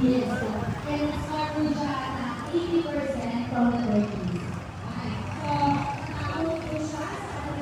Yes, po. And score po siya na 80% from the 30s. Okay. So, nakakuha po siya sa ating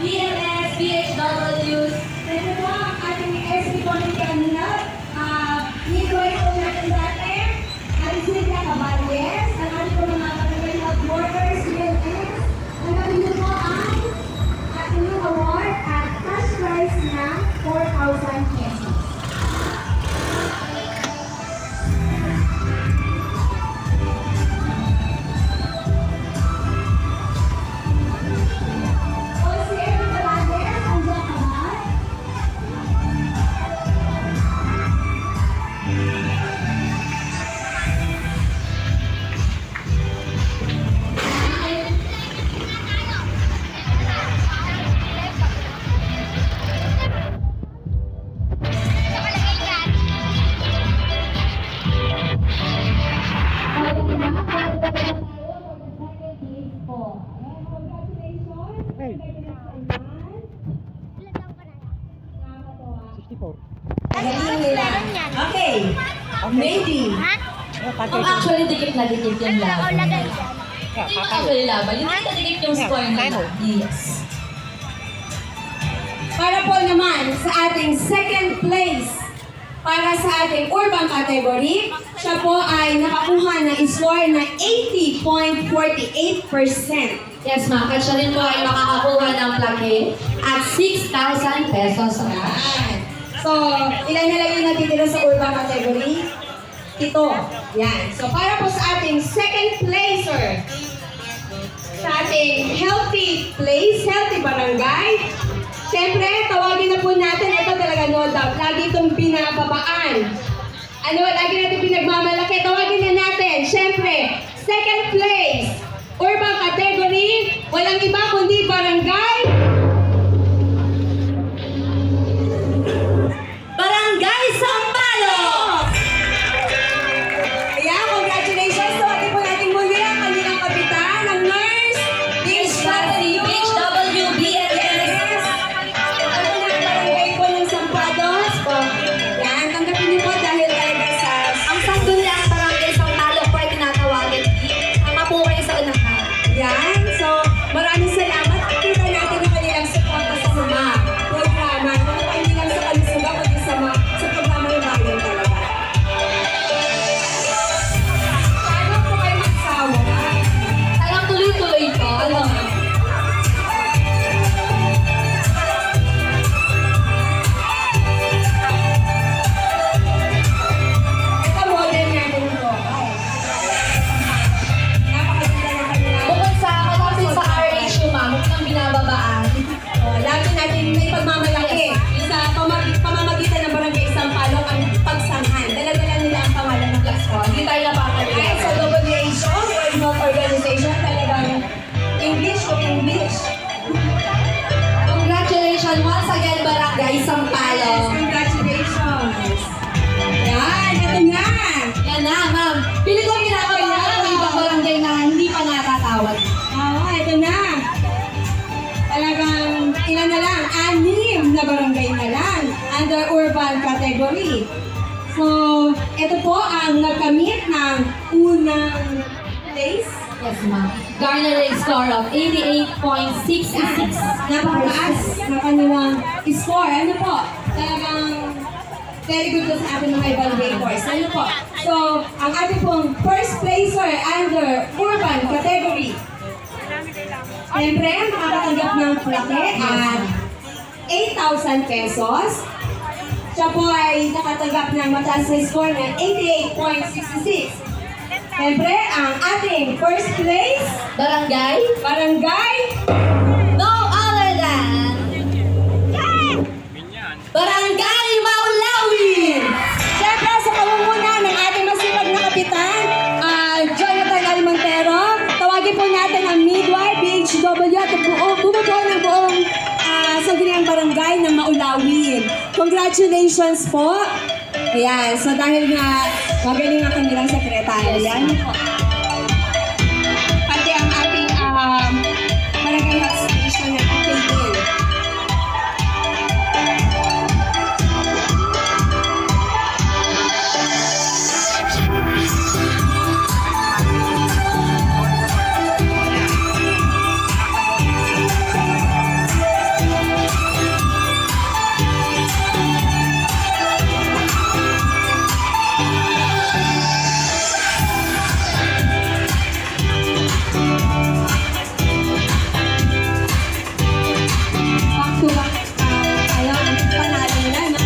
PLS, BHWs, pwede po ang ating SP po ng kanina. Ninoy po natin dati, Alicia Caballes, ang ating po mga barangay health workers, PLS. Nagawin niyo po ang ating award at cash prize na 4,000 pesos. Okay. Maybe. Actually, dikit na dikit yung laban. Hindi mo actually laban. Yung dikit yung score nila. Yes. Para po naman sa ating second place, para sa ating urban category, siya po ay nakakuha ng score na 80.48%. Yes, ma'am. At siya rin po ay makakakuha ng plaque at 6,000 pesos cash. So, ilan na lang yung natitira sa urban category? Ito. Yan. So, para po sa ating second placer, sa ating healthy place, healthy barangay, siyempre, tawagin na po natin, ito talaga no doubt, lagi itong binababaan. Lagi natin pinagmamalaki, tawagin na natin, siyempre, second place, urban category, walang iba kundi barangay, Barangay Sampaloc! Ayan, congratulations! Tawagin po natin muli ang kanilang kapitan, ang nurse, BHW, BLS. barangay po ng Sampados. Yan, tanggapin niyo po dahil talaga sa... Ang sangguniang barangay Sampaloc po ay tinatawagin. Tama po kayo sa unahan. Yan, so maraming salamat. Kita natin ang kanilang suporta sa mga programa. Hindi lang sa kalusugan, kundi sa programa ng bayan talaga. Paano po kayo magsawa? Alam, tuloy-tuloy po. Alam mo. Ito model natin ito. Napakaganda ng kanilang. Bukod sa malapit sa RHU, ma'am, huwag nang binababaan. Lagi natin may pagmamalaki sa pamamagitan ng Barangay Sampaloc ang pagsanghan. Dala-dala nila ang pangalan ng Gasto. Hindi tayo Ay, napapaliwan. sa WHO, World Health Organization, talagang English to English. Congratulations once again, Barangay Yes, Sampaloc. congratulations. Yan, ito na. Yan na, ma'am. Pili ko kinakabahan ng ibang barangay na hindi pa natatawag. Ito na. Talagang ilan na lang, 6 na barangay na lang under urban category. So, ito po ang nagkamit ng unang place. Yes, ma'am. Garner a score of 88.66. Napakataas na kanilang score. Ano po? Talagang very good po sa ating mga evaluators. Ano po? So, ang ating pong first placer under urban category. Siyempre, makakatanggap ng plaque at 8,000 pesos. Siya po ay nakatanggap ng mataas na score na 88.66. Siyempre, ang ating first place, Barangay? Barangay No other than Barangay Maulawi! Siyempre, sa pamumuna ng ating masipag na kapitan, Jonathan Almontero, tawagin po natin ang midwife, BHW, at bumubuo ng buong sangguniang barangay ng Maulawin. Congratulations po! Ayan, so dahil nga magaling ang kanilang sekretary, yan po. Pati ang ating barangay health station na ating back-to-back, ayun, panalo nila, no?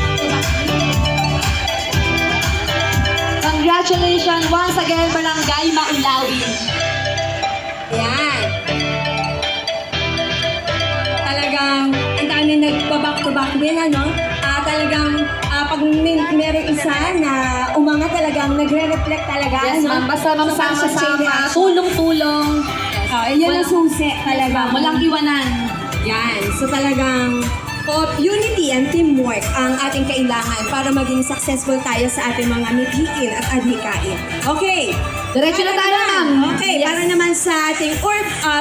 Congratulations once again, Barangay Maulawi. Yan. Talagang, ang dami nagpa-back-to-back din, ano? Talagang, pag merong isa na umanga talagang nagre-reflect talaga, Yes, ano? ma'am. Basta ma'am, Sa pag-change sama-sama, reaction. tulong-tulong. Yan ang susi talaga. Walang iwanan. Yan. So talagang unity and teamwork ang ating kailangan para maging successful tayo sa ating mga mithiin at adhikain. Okay. Diretso na tayo, ma'am. Okay, Yes. para naman sa ating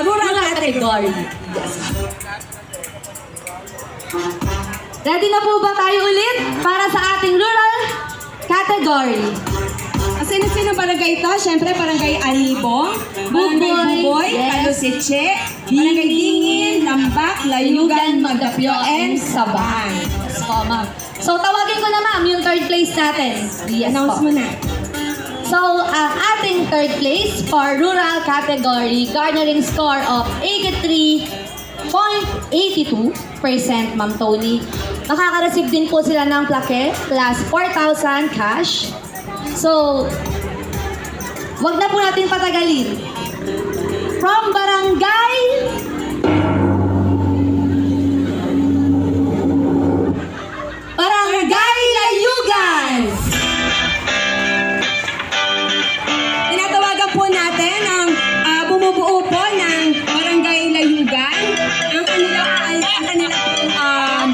rural category. Ready na po ba tayo ulit para sa ating rural category? Sino-sino barangay ito? Siyempre, barangay Alibong, barangay Buboy, Yes. Kalusiche, barangay Dingin, Lambak, Layugan, Magdapyo, and Sabahan. Yes po, ma'am. So, tawagin ko na, ma'am, yung third place natin. Yes Announce po. mo na. So, ang ating third place for rural category, garnering score of 83.82%, Ma'am Tony. Nakaka-receive din po sila ng plaque plus 4,000 cash. So, wag na po natin patagalin. From Barangay Layugan! Tinatawagan po natin ang bumubuo po ng Barangay Layugan, ang kanilang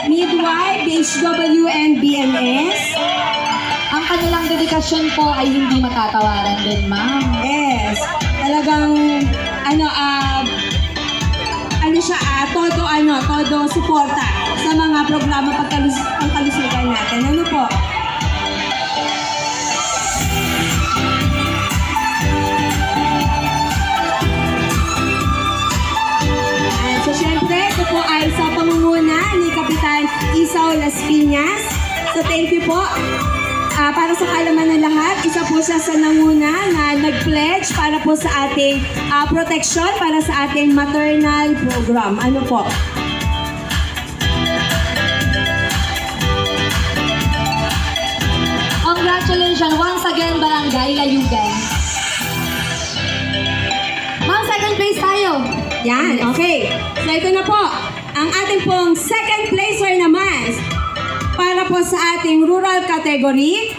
midwife, HW, and BNS. Ang kanilang dedikasyon po ay hindi matatawaran din, ma'am. Yes, talagang todo suporta sa mga programa pangkalusugan natin. Ano po? So, syempre, ito po ay sa pangunguna ni Kapitan Isaw Las Piñas. So, thank you po. Para sa kaalaman ng lahat, isa po siya sa nanguna na nag-pledge para po sa ating protection para sa ating maternal program. Ano po? Congratulations once again, Barangay Layugan. Ma'am, second place tayo. Yan, okay. So ito na po, ang ating pong second placer naman para po sa ating rural category.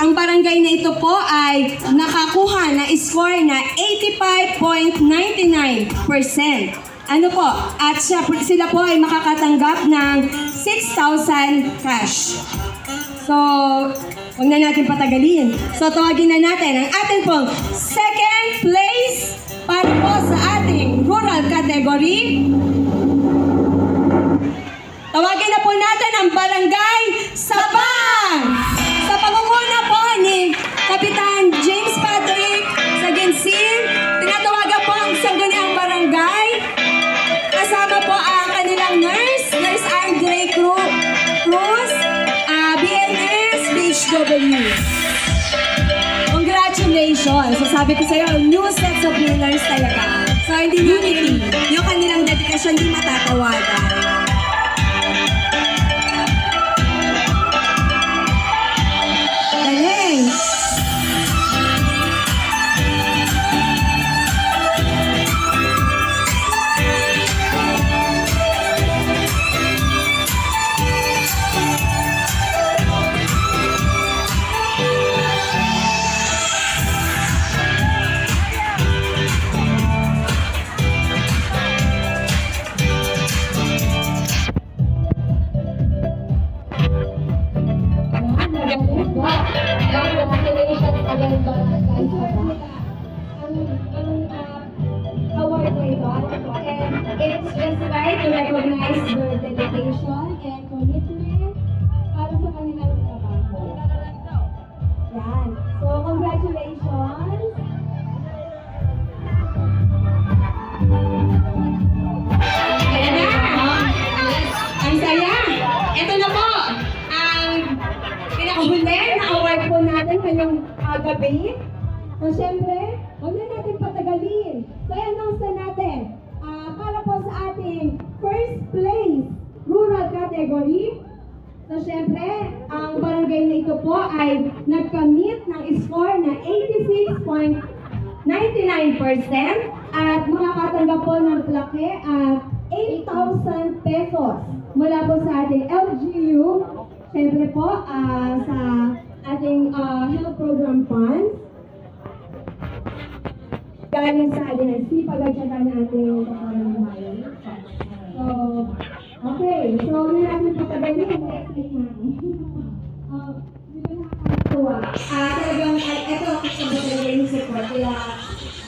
Ang barangay na ito po ay nakakuha na score na 85.99%. Ano po? At sila po ay makakatanggap ng 6,000 cash. So, huwag na natin patagalin. So, tawagin na natin ang ating pong second place para po sa ating rural category. Tawagin na po natin ang Barangay Sabang! Sa pangunguna po ni Kapitan James Patrick Saginsin, tinatawagan po ang sangguniang barangay. Kasama po ang kanilang Nurse Andre Cruz, BNS, BHW. Congratulations! So sabi ko sa'yo, new sets of winners talaga. So, hindi natin yung kanilang dedikasyon di matatawagan. Galing! Congratulations again, guys. Award na ito, and it's just right to recognize their dedication and commitment para sa kanilang trabaho. Yan. So, congratulations. Ayan na! Ang saya! Ito na po! Ang pinakahuli na award po natin ngayong gabi. So, syempre, huwag na natin patagalin. So, i-announce na natin. Para po sa ating first place rural category. So, syempre, ang barangay na ito po ay nagkamit ng score na 86.99% at makakatanggap po ng plaque at 8,000 pesos mula po sa ating LGU. Syempre po, sa ating health program funds. Galing sa atin, pag-agsaka na ating kaparamay. So, okay. So, may natin patagalin. Next week na. Di ba nakakatuwa? Talagang, ito, pagpapagaling support. Kaya,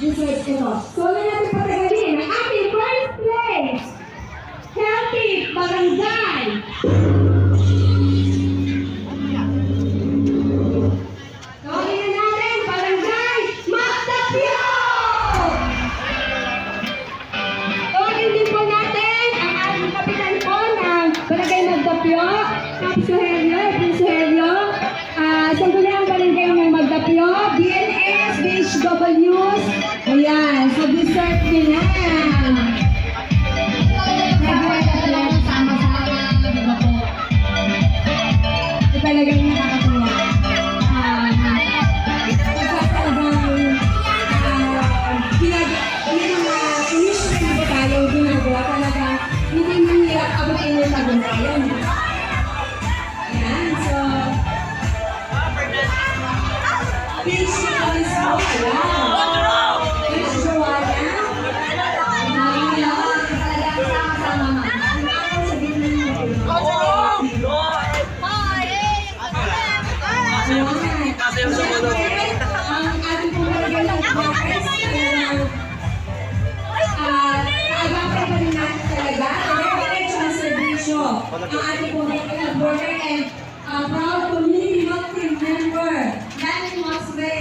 deserve ito. So, may natin patagalin. Ang ating first place, Healthy Barangay. Gawin na natin, Barangay Magtapyo! Gawin din po natin ang ating kapitan po ng Barangay Magtapyo, Cap Suhelio, Edwin Suhelio. Sangguniang Barangay ng Magtapyo, BNS, BHWs. Ayan, so deserve nila. Talagang nakakatuwa. Usually ba tayo ginagawa talaga hindi mahirap abutin yung tagumpayan. Ayan, so Peace is wow. Peace Joanna. Talagang sama-sama. Sabihin mo. Ang ating pumagay ng progress kaagapan pa rin natin talaga diretso na serbisyo ang ating pumagay ng border and proud community health team member Danny Mosbe.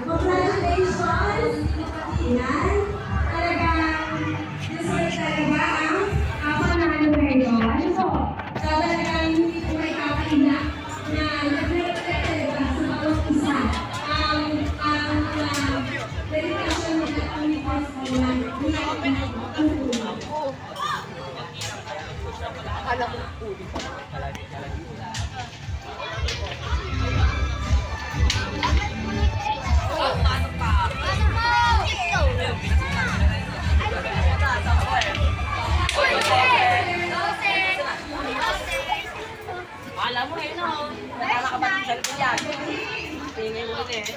Congratulations! Yan. Talagang deserve talaga ang panalo na ito. Ano po? Talagang hindi po may kakaina na nag-represent talaga sa bawat isa ang dedication nila ang Nicolas Paulan. Alam mo eh, no? Nakakabatang cellphone yan. Tingin mo din eh.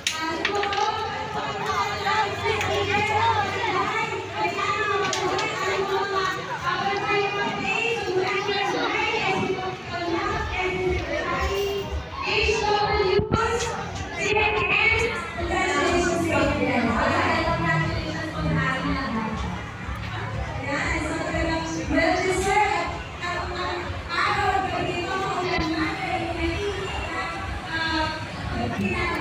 Yeah.